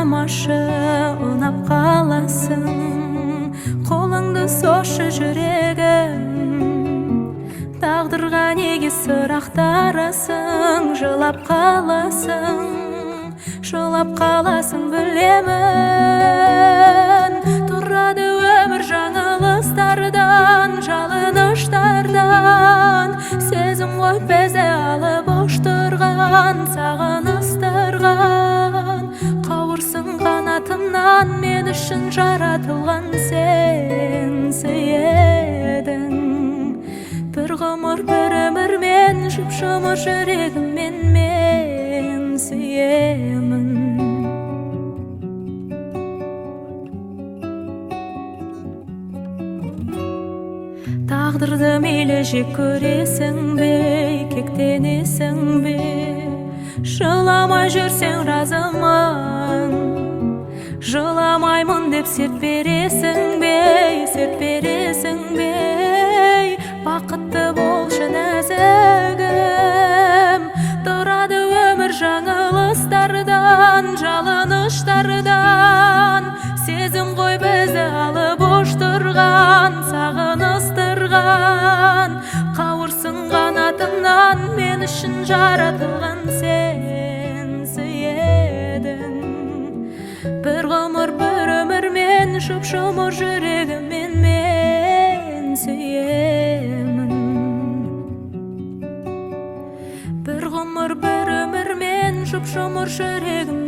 қарамашы, ұнап қаласың. Қолыңды сошы жүрегім, тағдырға неге сыр ақтарасың? Жылап қаласың білемін. Тұрады өмір жаңылыстардан, жалыныштардан. Сезім ғой бізді алып ұштырған, сағыныстырған. Қауырсын қанатымнан, мен үшін жаратылған сенсі едің. Bir ғұмыр бір өмірмен, жұп-жұмыр жүрегіммен мен сүйемін. Тағдырды мейлі жек көресің бе, кектенесің бе? Жыламай жүрсең разымын, жыламаймын деп серт бересің бе, серт бересің бе? Бақытты болшы нәзігім, тұрады өмір жаңылыстардан, жалыныштардан. Сезім ғой бізді алып ұштырған, сағыныстырған. Қауырсын қанатымнан, мен үшін жаратылған сенсі едің. Bir ғұмыр бір өмірмен, жұп-жұмыр жүрегіммен мен сүйемін. Bir ғұмыр бір өмірмен, жұп-жұмыр жүрегіммен